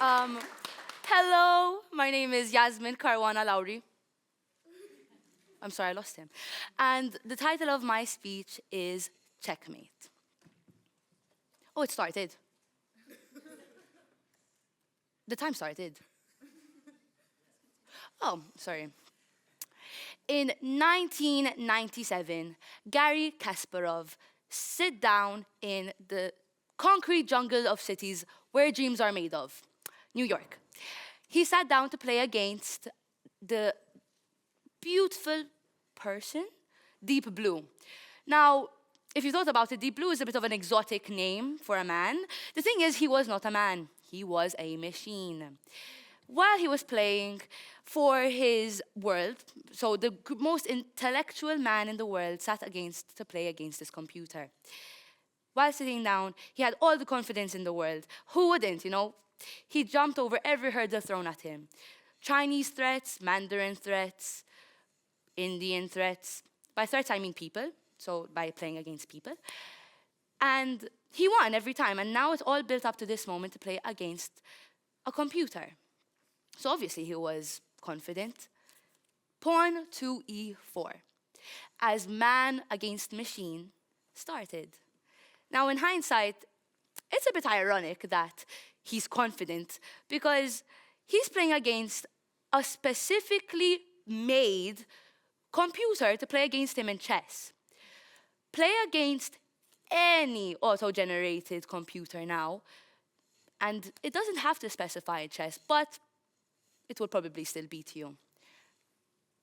Um, Hello, my name is Yasmine Karwana Lowry. I'm sorry, I lost him. And the title of my speech is Checkmate. Oh, it started. The time started. Oh, sorry. In 1997, Gary Kasparov sit down in the concrete jungle of cities where dreams are made of, New York. He sat down to play against the beautiful person, Deep Blue. Now, if you thought about it, Deep Blue is a bit of an exotic name for a man. The thing is, he was not a man. He was a machine. While he was playing for his world, so the most intellectual man in the world sat to play against his computer. While sitting down, he had all the confidence in the world. Who wouldn't, you know? He jumped over every hurdle thrown at him. Chinese threats, Mandarin threats, Indian threats. By threats, I mean people, so by playing against people. And he won every time, and now it's all built up to this moment to play against a computer. So obviously he was confident. Pawn to e4, as man against machine started. Now in hindsight, it's a bit ironic that he's confident because he's playing against a specifically made computer to play against him in chess. Play against any auto-generated computer now, and it doesn't have to specify chess, but it will probably still beat you.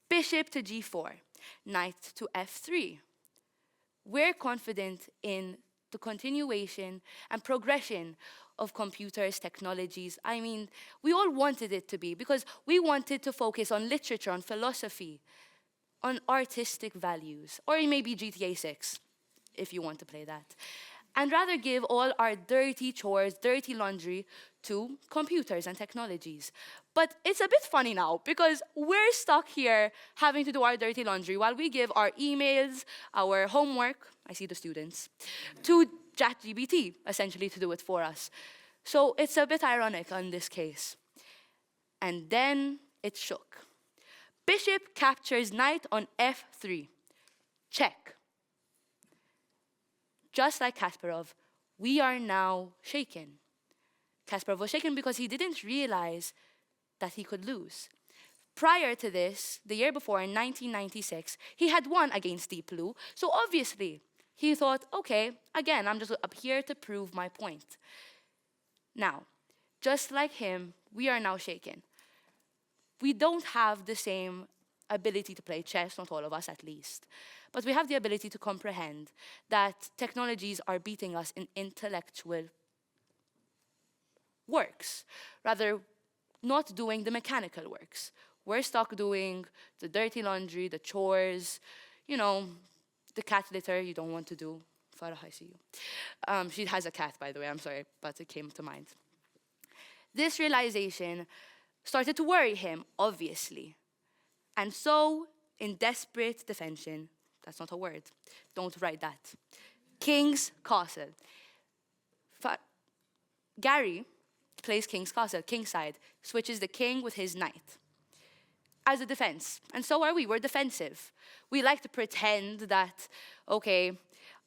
Bishop to g4, knight to f3. We're confident in the continuation and progression of computers, technologies. I mean, we all wanted it to be because we wanted to focus on literature, on philosophy, on artistic values, or maybe GTA 6, if you want to play that. And rather give all our dirty chores, dirty laundry to computers and technologies. But it's a bit funny now because we're stuck here having to do our dirty laundry while we give our emails, our homework, I see the students, to ChatGPT, essentially to do it for us. So it's a bit ironic in this case. And then it shook. Bishop captures knight on f3. Check. Just like Kasparov, we are now shaken. Kasparov was shaken because he didn't realize that he could lose. Prior to this, the year before, in 1996, he had won against Deep Blue, so obviously he thought, okay, again, I'm just up here to prove my point. Now, just like him, we are now shaken. We don't have the same ability to play chess, not all of us at least. But we have the ability to comprehend that technologies are beating us in intellectual works, rather not doing the mechanical works. We're stuck doing the dirty laundry, the chores, you know, the cat litter you don't want to do. Farah, I see you. She has a cat, by the way, I'm sorry, but it came to mind. This realization started to worry him, obviously. And so, in desperate defension, that's not a word, don't write that, King's Castle. Gary plays King's Castle, kingside, switches the king with his knight as a defense. And so are we, we're defensive. We like to pretend that, okay,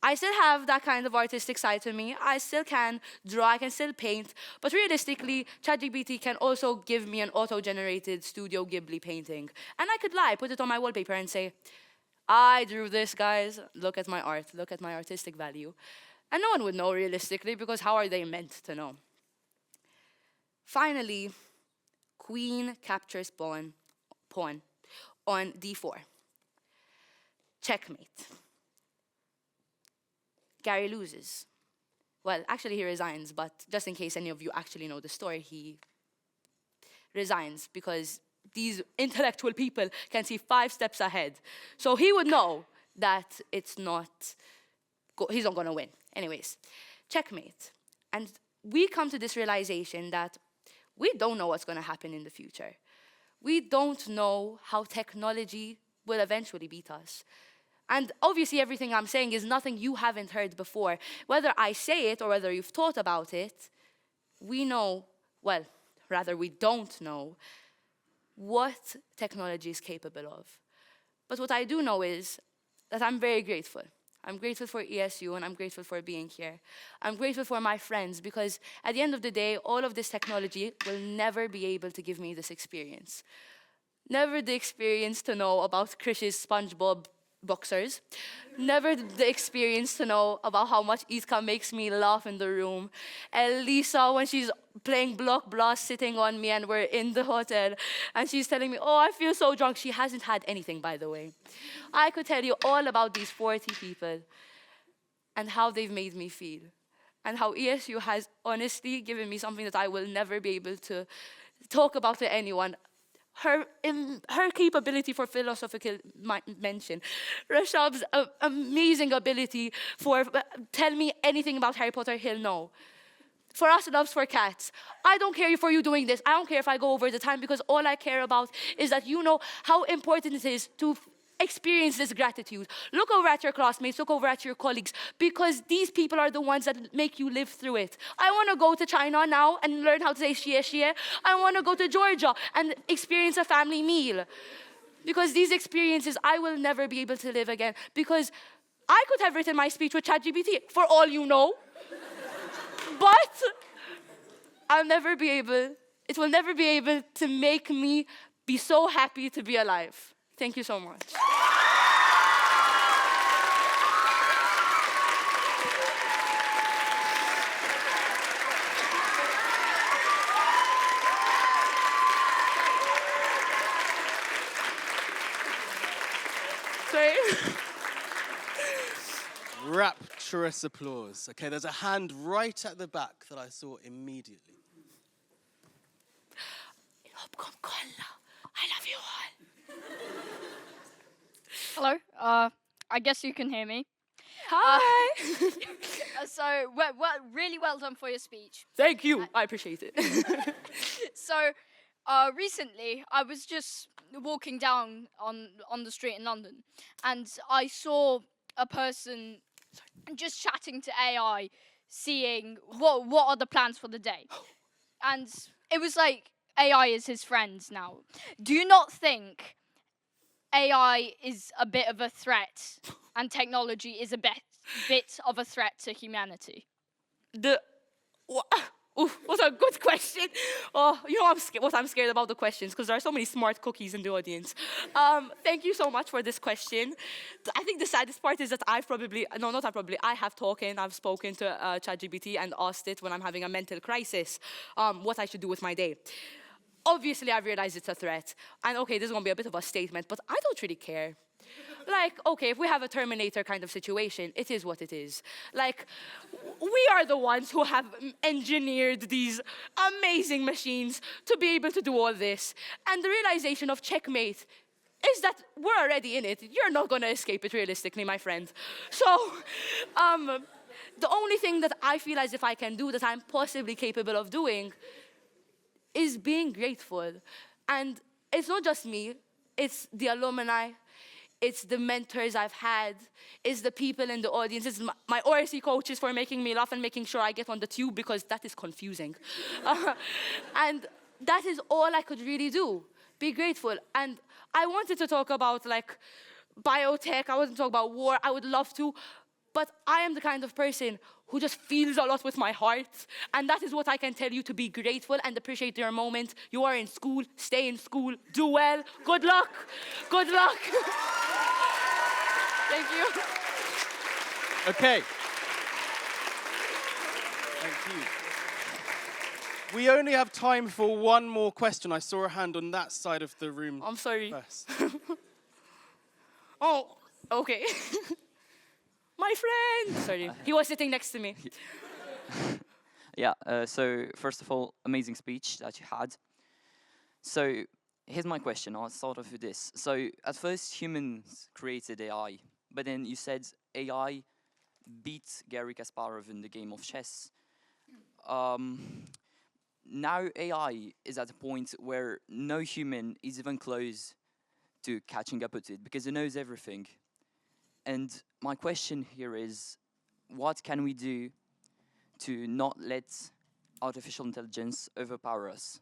I still have that kind of artistic side to me. I still can draw, I can still paint. But realistically, ChatGPT can also give me an auto-generated Studio Ghibli painting. And I could lie, put it on my wallpaper and say, I drew this, guys. Look at my art, look at my artistic value. And no one would know realistically because how are they meant to know? Finally, queen captures pawn on d4. Checkmate. Gary loses. Well, actually he resigns, but just in case any of you actually know the story, he resigns because these intellectual people can see 5 steps ahead. So he would know that he's not gonna win. Anyways, checkmate. And we come to this realization that we don't know what's gonna happen in the future. We don't know how technology will eventually beat us. And obviously everything I'm saying is nothing you haven't heard before. Whether I say it or whether you've thought about it, we know, well, rather we don't know, what technology is capable of. But what I do know is that I'm very grateful. I'm grateful for ESU and I'm grateful for being here. I'm grateful for my friends because at the end of the day, all of this technology will never be able to give me this experience. Never the experience to know about Krish's SpongeBob boxers. Never the experience to know about how much Itka makes me laugh in the room. Elisa, when she's playing Block Blast, sitting on me and we're in the hotel, and she's telling me, oh, I feel so drunk. She hasn't had anything, by the way. I could tell you all about these 40 people and how they've made me feel. And how ESU has honestly given me something that I will never be able to talk about to anyone. Her capability for philosophical mention, Rashab's amazing ability for tell me anything about Harry Potter, he'll know. For us, loves for cats. I don't care for you doing this. I don't care if I go over the time because all I care about is that you know how important it is to experience this gratitude. Look over at your classmates, look over at your colleagues, because these people are the ones that make you live through it. I want to go to China now and learn how to say shie shie. I want to go to Georgia and experience a family meal. Because these experiences I will never be able to live again. Because I could have written my speech with ChatGPT, for all you know. But it will never be able to make me be so happy to be alive. Thank you so much. Sorry. Rapturous applause. Okay, there's a hand right at the back that I saw immediately. I love you all. Hello. I guess you can hear me. Hi. So, really well done for your speech. Thank you. I appreciate it. So, recently I was just walking down on the street in London, and I saw a person just chatting to AI, seeing what are the plans for the day, and it was like AI is his friend now. Do you not think AI is a bit of a threat, and technology is a bit of a threat to humanity? What a good question. Oh, you know what I'm scared about the questions, because there are so many smart cookies in the audience. Thank you so much for this question. I think the saddest part is that I have spoken to ChatGPT and asked it when I'm having a mental crisis, what I should do with my day. Obviously, I've realized it's a threat. And okay, this is going to be a bit of a statement, but I don't really care. Like, okay, if we have a Terminator kind of situation, it is what it is. Like, we are the ones who have engineered these amazing machines to be able to do all this. And the realization of checkmate is that we're already in it. You're not going to escape it realistically, my friend. So, the only thing that I feel as if I can do that I'm possibly capable of doing is being grateful. And it's not just me, it's the alumni, it's the mentors I've had, it's the people in the audience, it's my ORC coaches for making me laugh and making sure I get on the tube, because that is confusing. And that is all I could really do, be grateful. And I wanted to talk about like biotech, I wanted to talk about war, I would love to, but I am the kind of person who just feels a lot with my heart. And that is what I can tell you, to be grateful and appreciate your moment. You are in school, stay in school, do well. Good luck. Good luck. Thank you. Okay. Thank you. We only have time for one more question. I saw a hand on that side of the room. I'm sorry. First. Oh, okay. My friend! Sorry, he was sitting next to me. Yeah, so first of all, amazing speech that you had. So here's my question, I'll start off with this. So at first humans created AI, but then you said AI beat Garry Kasparov in the game of chess. Now AI is at a point where no human is even close to catching up with it, because it knows everything. And my question here is, what can we do to not let artificial intelligence overpower us?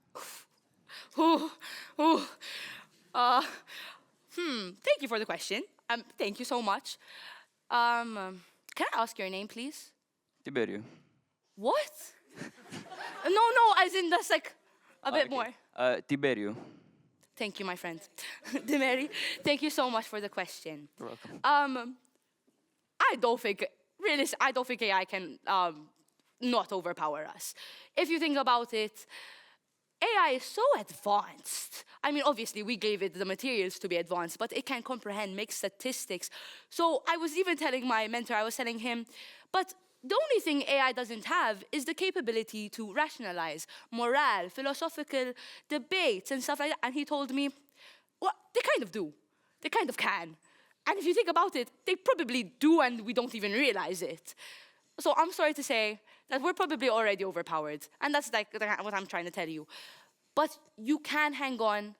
Ooh, ooh. Uh, Thank you for the question. Thank you so much. Can I ask your name, please? Tiberio. What? No, as in that's like a bit Okay. more. Tiberio. Thank you, my friend. Demary, thank you so much for the question. You're welcome. I don't think, really, I don't think AI can not overpower us. If you think about it, AI is so advanced. I mean, obviously, we gave it the materials to be advanced, but it can comprehend, make statistics. So I was even telling my mentor, I was telling him, but the only thing AI doesn't have is the capability to rationalize morale, philosophical debates, and stuff like that. And he told me, well, they kind of do. They kind of can. And if you think about it, they probably do, and we don't even realize it. So I'm sorry to say that we're probably already overpowered. And that's like what I'm trying to tell you. But you can hang on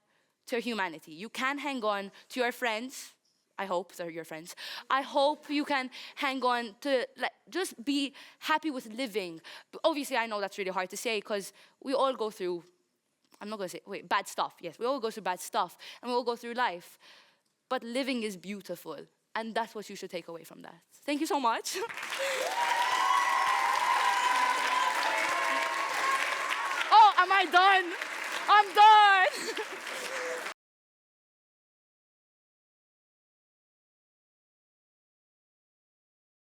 to your humanity. You can hang on to your friends. I hope they're your friends. I hope you can hang on to, like, just be happy with living. But obviously, I know that's really hard to say because we all go through, I'm not going to say, wait, bad stuff. Yes, we all go through bad stuff and we all go through life. But living is beautiful. And that's what you should take away from that. Thank you so much. Oh, am I done? I'm done.